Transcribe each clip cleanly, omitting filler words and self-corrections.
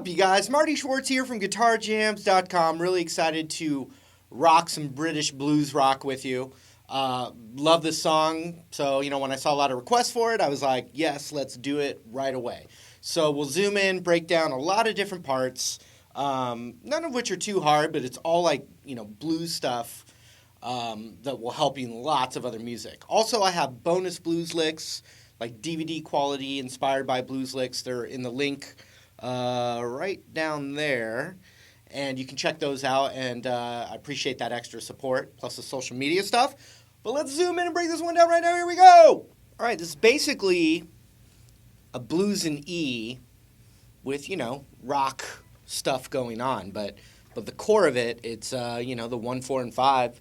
up, you guys? Marty Schwartz here from GuitarJams.com. Really excited to rock some British blues rock with you. Love this song. So, when I saw a lot of requests for it, I was like, yes, let's do it right away. So we'll zoom in, break down a lot of different parts, none of which are too hard, but it's all like, blues stuff that will help you in lots of other music. Also, I have bonus blues licks, like DVD quality inspired by blues licks. They're in the link right down there, and you can check those out, and I appreciate that extra support, plus the social media stuff. But let's zoom in and break this one down right now. Here we go! All right, this is basically a blues in E with, rock stuff going on, but the core of it, it's, the 1, 4, and 5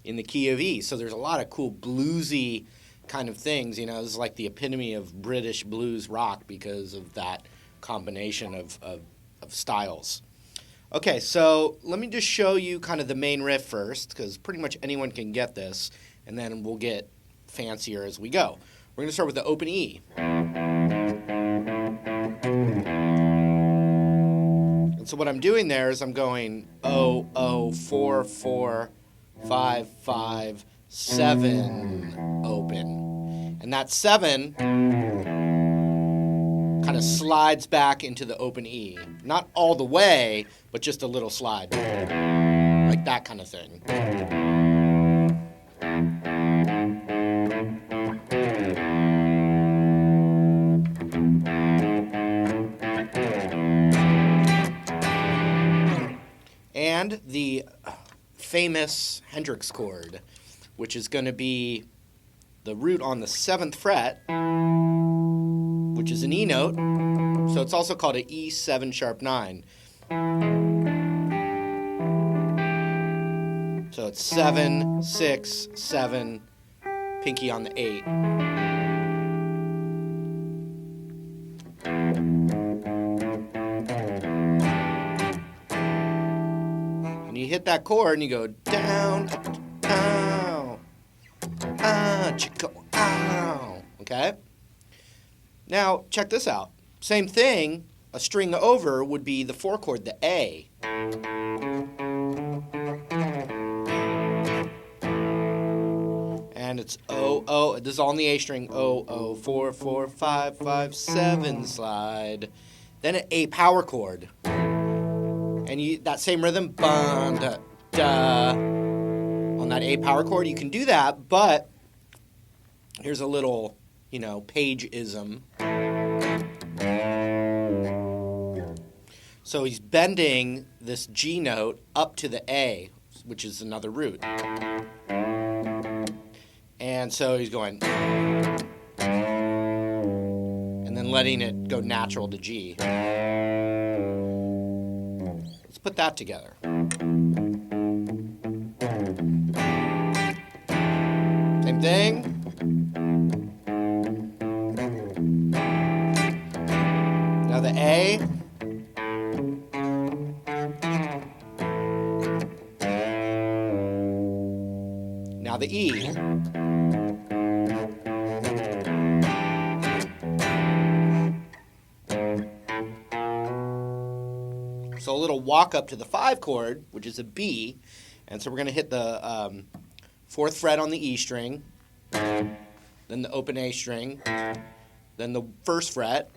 in the key of E. So there's a lot of cool bluesy kind of things. This is like the epitome of British blues rock because of that combination of styles. Okay, so let me just show you kind of the main riff first, because pretty much anyone can get this, and then we'll get fancier as we go. We're going to start with the open E. And so what I'm doing there is I'm going 0, 0, 4, 4, 5, 5, 7, open. And that 7 kind of slides back into the open E. Not all the way, but just a little slide. Like that kind of thing. And the famous Hendrix chord, which is going to be the root on the 7th fret, which is an E note, so it's also called an E7 sharp 9. So it's 7, 6, 7, pinky on the 8. And you hit that chord and you go down, up, ow, chico, ow, okay? Now, check this out. Same thing, a string over would be the 4 chord, the A. And it's 0, 0, this is all in the A string, 0, 0, 4, 4, 5, 5, 7, slide. Then an A power chord. And that same rhythm, bum, da, da, on that A power chord, you can do that, but here's a little, page-ism. So he's bending this G note up to the A, which is another root. And so he's going, and then letting it go natural to G. Let's put that together. Same thing. Now the A. Now the E. So a little walk up to the 5 chord, which is a B. And so we're going to hit the 4th fret on the E string, then the open A string, then the 1st fret,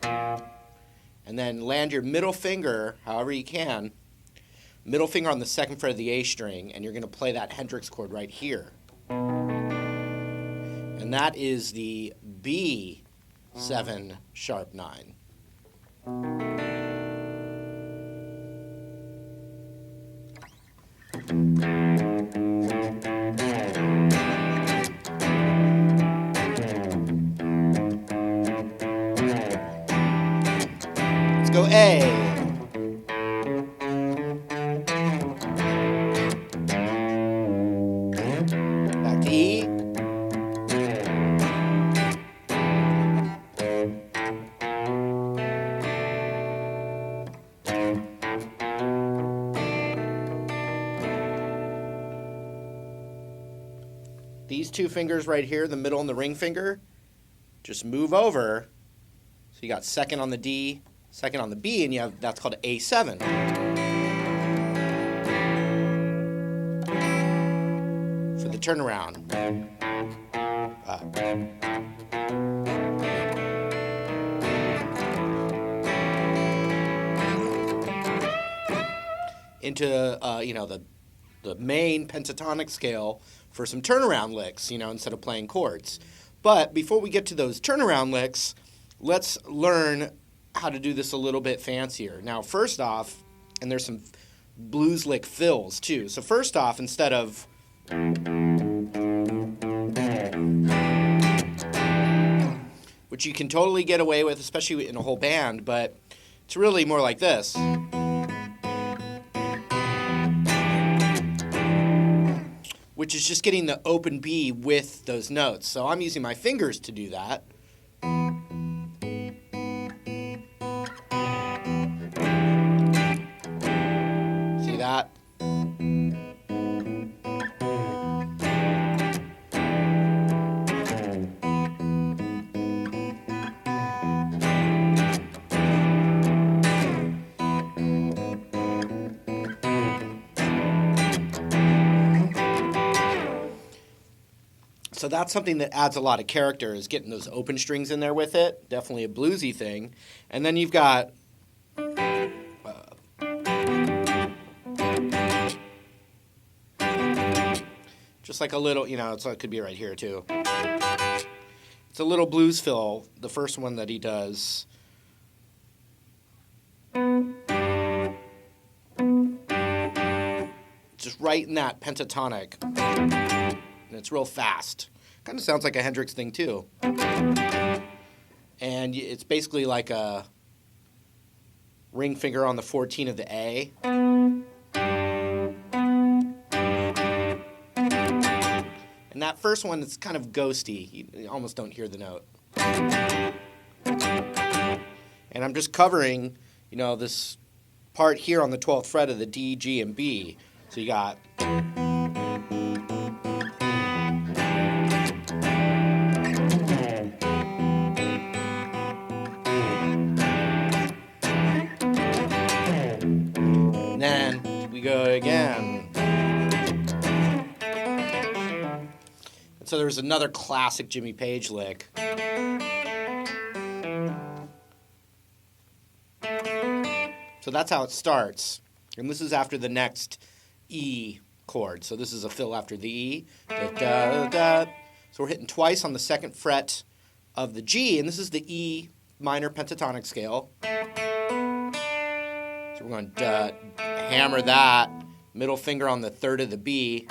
and then land your middle finger, however you can, middle finger on the 2nd fret of the A string, and you're going to play that Hendrix chord right here. And that is the B7 sharp 9. Let's go A. Back to E. These 2 fingers right here, the middle and the ring finger, just move over. So you got 2nd on the D, second on the B, and that's called A7. For the turnaround. Into the main pentatonic scale for some turnaround licks, instead of playing chords. But before we get to those turnaround licks, let's learn how to do this a little bit fancier. Now, first off, and there's some blues lick fills too. So first off, instead of which you can totally get away with, especially in a whole band, but it's really more like this. Which is just getting the open B with those notes. So I'm using my fingers to do that. See that? So that's something that adds a lot of character, is getting those open strings in there with it. Definitely a bluesy thing. And then you've got just like a little, so it could be right here too. It's a little blues fill, the first one that he does. Just right in that pentatonic. And it's real fast. Kind of sounds like a Hendrix thing too. And it's basically like a ring finger on the 14 of the A. And that first one is kind of ghosty. You almost don't hear the note. And I'm just covering, this part here on the 12th fret of the D, G, and B. So you got... And then we go again. And so there's another classic Jimmy Page lick. So that's how it starts. And this is after the next E chord. So this is a fill after the E. Da, da, da. So we're hitting twice on the second fret of the G, and this is the E minor pentatonic scale. So we're going to hammer that, middle finger on the third of the B.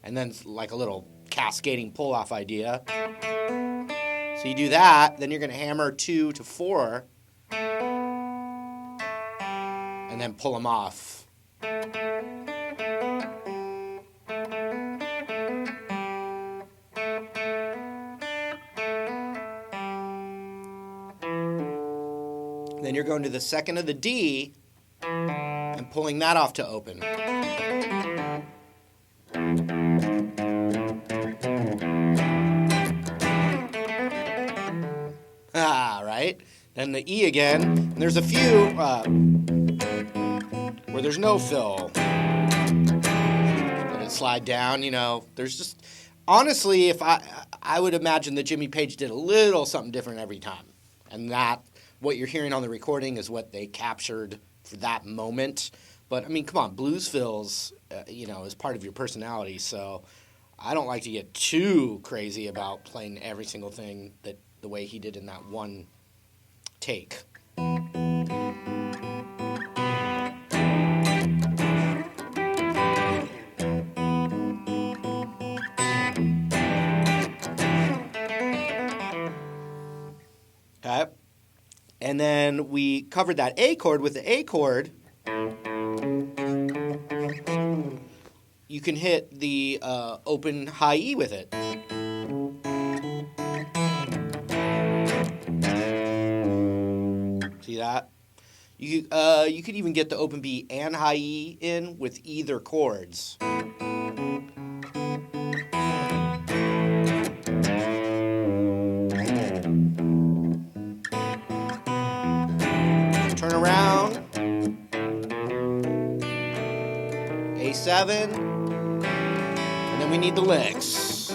And then like a little cascading pull-off idea. So you do that, then you're going to hammer 2 to 4, and then pull them off. Then you're going to the second of the D and pulling that off to open. Right? Then the E again. And there's a few where there's no fill. Let it slide down, There's just... Honestly, if I would imagine that Jimmy Page did a little something different every time. And that, what you're hearing on the recording is what they captured for that moment. But, come on, blues fills, is part of your personality. So I don't like to get too crazy about playing every single thing the way he did in that one take. Okay. And then we covered that A chord with the A chord. You can hit the open high E with it. See that? You could even get the open B and high E in with either chords. A7, and then we need the licks.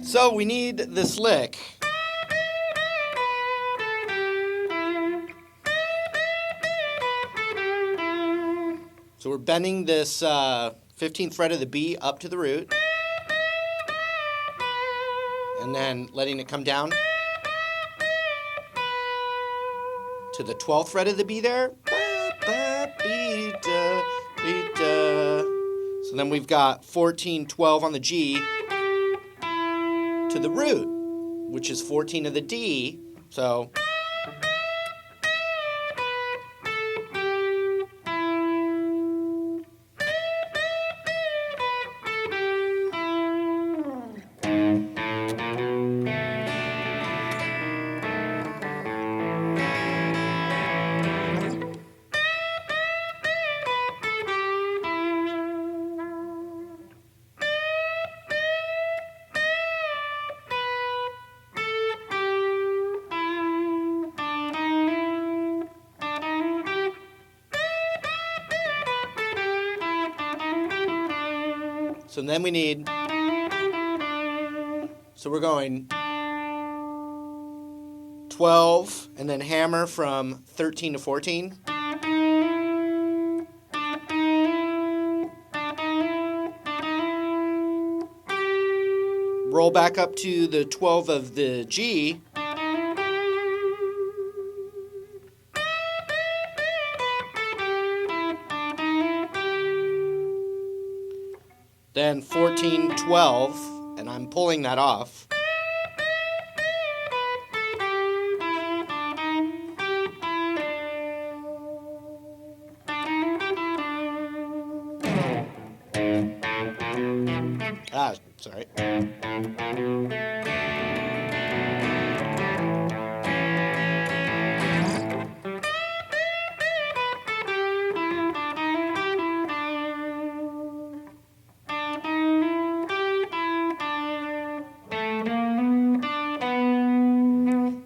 So we need this lick. So we're bending this 15th fret of the B up to the root, and then letting it come down to the 12th fret of the B there. So then we've got 14, 12 on the G to the root, which is 14 of the D. So So then we need, so we're going 12 and then hammer from 13 to 14. Roll back up to the 12 of the G. Then 14, 12, and I'm pulling that off. Sorry.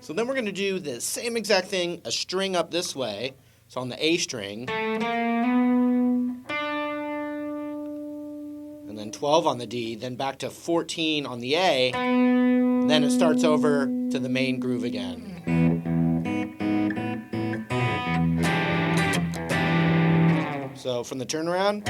So then we're going to do the same exact thing, a string up this way, so on the A string, and then 12 on the D, then back to 14 on the A, then it starts over to the main groove again. So from the turnaround.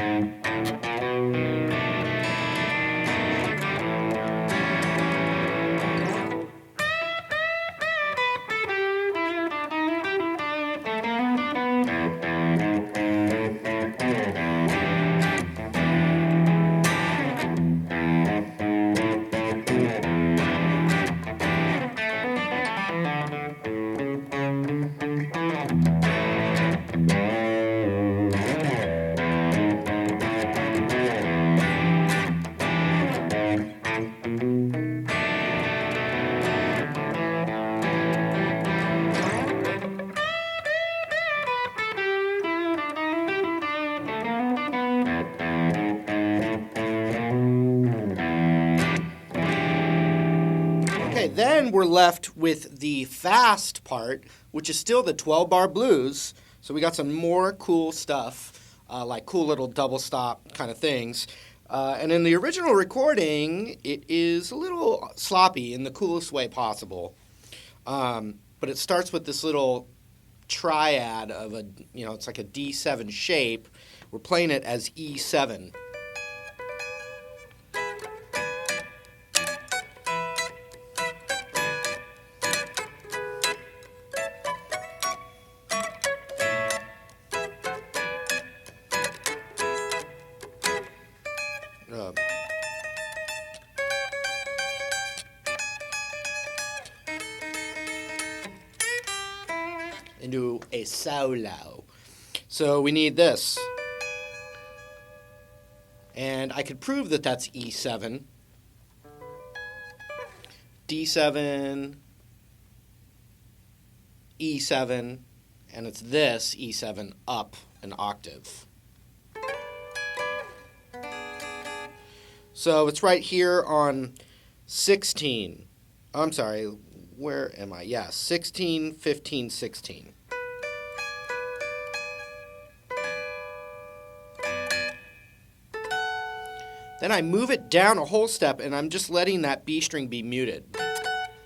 Okay, then we're left with the fast part, which is still the 12-bar blues. So we got some more cool stuff, like cool little double stop kind of things. And in the original recording, it is a little sloppy in the coolest way possible. But it starts with this little triad of a, it's like a D7 shape. We're playing it as E7. Into a solo. So we need this. And I could prove that that's E7. D7, E7, and it's this E7 up an octave. So it's right here on 16. I'm sorry, where am I? Yeah, 16, 15, 16. Then I move it down a whole step, and I'm just letting that B string be muted.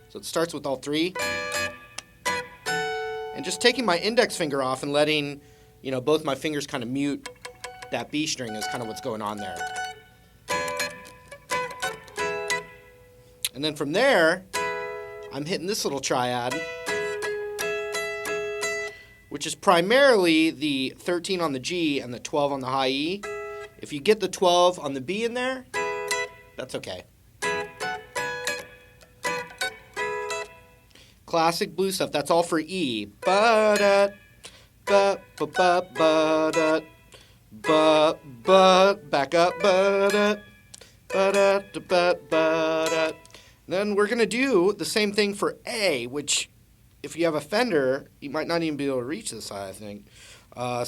So it starts with all three. And just taking my index finger off and letting, both my fingers kind of mute that B string is kind of what's going on there. And then from there, I'm hitting this little triad, which is primarily the 13 on the G and the 12 on the high E. If you get the 12 on the B in there, that's okay. Classic blues stuff. That's all for E. Ba-da, ba-ba-ba-ba-da, ba-ba, back up, ba-da, ba-da, ba-ba-da. Then we're going to do the same thing for A, which if you have a Fender, you might not even be able to reach this high, I think. And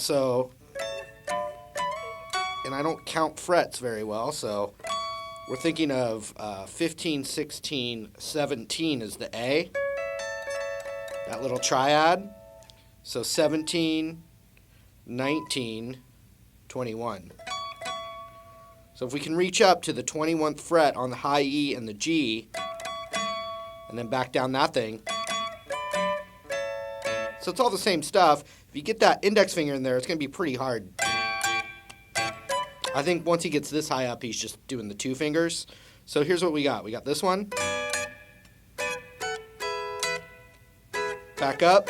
I don't count frets very well, so we're thinking of 15, 16, 17 is the A. That little triad. So 17, 19, 21. So if we can reach up to the 21st fret on the high E and the G, and then back down that thing. So it's all the same stuff. If you get that index finger in there, it's going to be pretty hard. I think once he gets this high up, he's just doing the two fingers. So here's what we got. We got this one. Back up.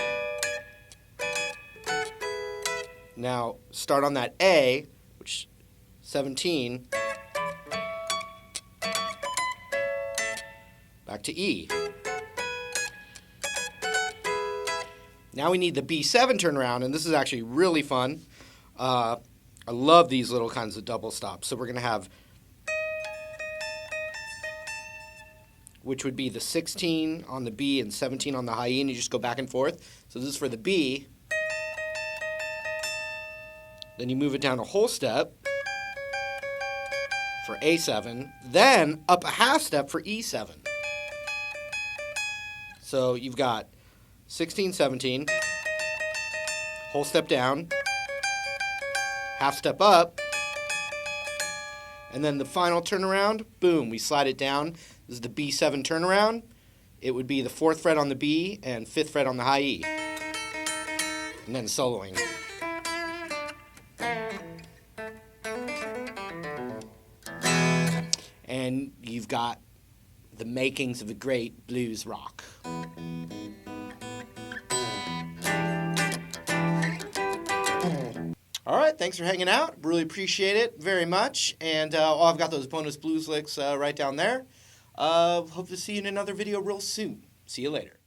Now start on that A, which 17. Back to E. Now we need the B7 turnaround, and this is actually really fun. I love these little kinds of double stops. So we're going to have, which would be the 16 on the B and 17 on the high E, and you just go back and forth. So this is for the B. Then you move it down a whole step for A7, then up a half step for E7. So you've got 16, 17, whole step down, half step up, and then the final turnaround, boom, we slide it down. This is the B7 turnaround. It would be the 4th fret on the B and 5th fret on the high E. And then soloing. And you've got the makings of a great blues rock. All right, thanks for hanging out. Really appreciate it very much. And I've got those bonus blues licks right down there. Hope to see you in another video real soon. See you later.